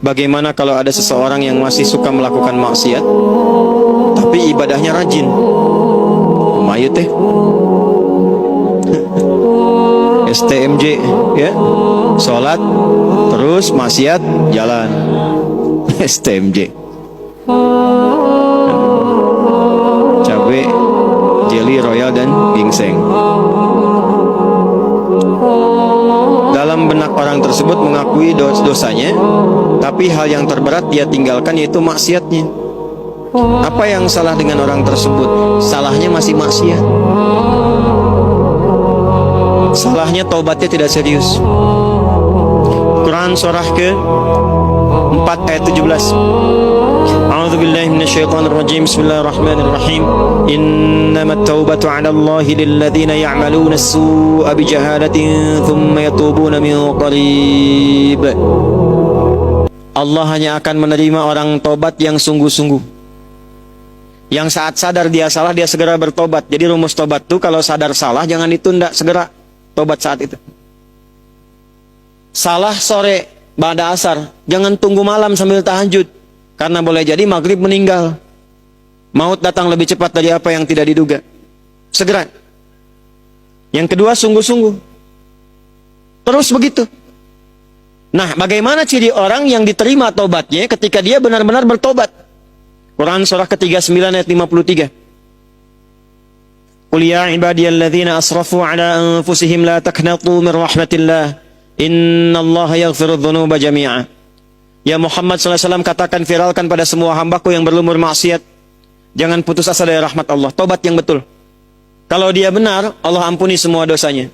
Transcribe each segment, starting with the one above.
Bagaimana kalau ada seseorang yang masih suka melakukan maksiat tapi ibadahnya rajin? Mayu teh STMJ ya, sholat terus maksiat jalan. STMJ, cabai, jelly royal dan ginseng. Dalam benak orang tersebut mengakui dosanya, tapi hal yang terberat dia tinggalkan yaitu maksiatnya. Apa yang salah dengan orang tersebut? Salahnya masih maksiat. Salahnya taubatnya tidak serius. Quran surah ke-4 ayat 17. A'udzubillahi minasyaitonirrajim. Bismillahirrahmanirrahim. Innamat taubatu 'ala Allahi lilladzina ya'maluna as-su'a bijahalatin thumma yatubuna min qarib. Allah hanya akan menerima orang tobat yang sungguh-sungguh. Yang saat sadar dia salah, dia segera bertobat. Jadi rumus tobat itu kalau sadar salah jangan ditunda, segera tobat saat itu. Salah sore pada asar, jangan tunggu malam sambil tahajud, karena boleh jadi maghrib meninggal. Maut datang lebih cepat dari apa yang tidak diduga. Segera. Yang kedua, sungguh-sungguh. Terus begitu. Nah, bagaimana ciri orang yang diterima tobatnya ketika dia benar-benar bertobat? Quran surah ke-39 ayat 53. Qul ya ibadiyalladzina asrafu ala anfusihim la taqnatu min rahmatillah. Innallaha yaghfiru dzunuba jami'a. Ya Muhammad sallallahu alaihi wasallam, katakan, viralkan pada semua hambaku yang berlumur maksiat, jangan putus asa dari rahmat Allah. Tobat yang betul. Kalau dia benar, Allah ampuni semua dosanya.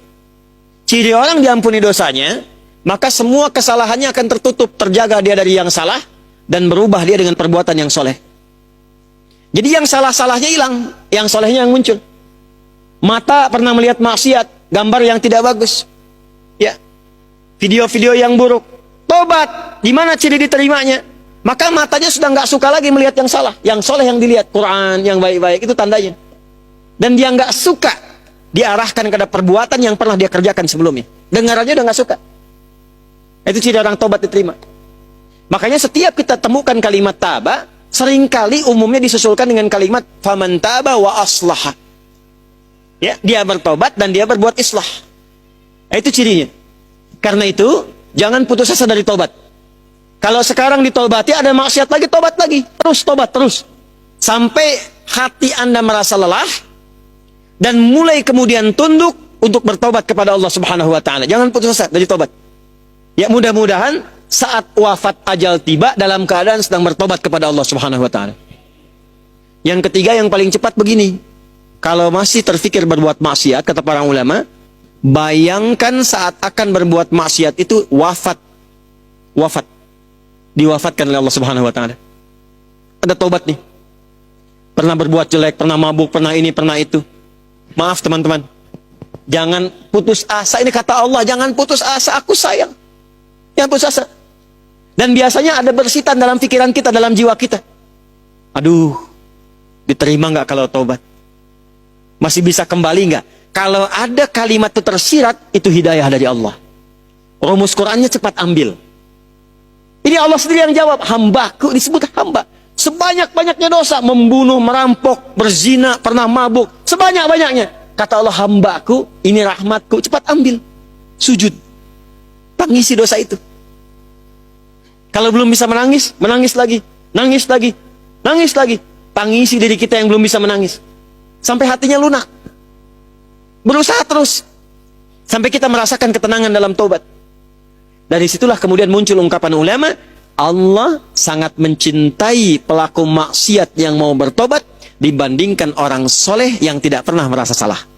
Ciri orang diampuni dosanya, maka semua kesalahannya akan tertutup, terjaga dia dari yang salah, dan berubah dia dengan perbuatan yang soleh. Jadi yang salah-salahnya hilang, yang solehnya yang muncul. Mata pernah melihat maksiat, gambar yang tidak bagus, ya, video-video yang buruk. Tobat, gimana ciri diterimanya? Maka matanya sudah nggak suka lagi melihat yang salah, yang soleh yang dilihat, Quran yang baik-baik, itu tandanya. Dan dia nggak suka diarahkan kepada perbuatan yang pernah dia kerjakan sebelumnya. Dengarannya udah nggak suka. Itu ciri orang tobat diterima. Makanya setiap kita temukan kalimat taba, seringkali umumnya disusulkan dengan kalimat faman taba wa aslaha. Ya, dia bertobat dan dia berbuat islah. Itu cirinya. Karena itu, jangan putus asa dari tobat. Kalau sekarang ditobati ada maksiat lagi, tobat lagi. Terus tobat, terus. Sampai hati Anda merasa lelah dan mulai kemudian tunduk untuk bertobat kepada Allah Subhanahu wa taala. Jangan putus asa dari tobat. Ya, mudah-mudahan saat wafat ajal tiba dalam keadaan sedang bertobat kepada Allah Subhanahu wa taala. Yang ketiga, yang paling cepat begini. Kalau masih terfikir berbuat maksiat, kata para ulama, bayangkan saat akan berbuat maksiat itu wafat. Wafat. Diwafatkan oleh Allah Subhanahu wa taala. Ada tobat nih. Pernah berbuat jelek, pernah mabuk, pernah ini, pernah itu. Maaf teman-teman. Jangan putus asa. Ini kata Allah, jangan putus asa, aku sayang. Jangan putus asa. Dan biasanya ada bersitan dalam pikiran kita, dalam jiwa kita. Aduh, diterima nggak kalau tobat? Masih bisa kembali nggak? Kalau ada kalimat itu tersirat, itu hidayah dari Allah. Rumus Qurannya cepat ambil. Ini Allah sendiri yang jawab. Hambaku, disebut hamba. Sebanyak-banyaknya dosa, membunuh, merampok, berzina, pernah mabuk, sebanyak-banyaknya. Kata Allah, hambaku, ini rahmatku, cepat ambil. Sujud. Tangisi dosa itu. Kalau belum bisa menangis, menangis lagi. Nangis lagi. Nangis lagi. Tangisi diri kita yang belum bisa menangis. Sampai hatinya lunak. Berusaha terus. Sampai kita merasakan ketenangan dalam tobat. Dari situlah kemudian muncul ungkapan ulama, Allah sangat mencintai pelaku maksiat yang mau bertobat dibandingkan orang soleh yang tidak pernah merasa salah.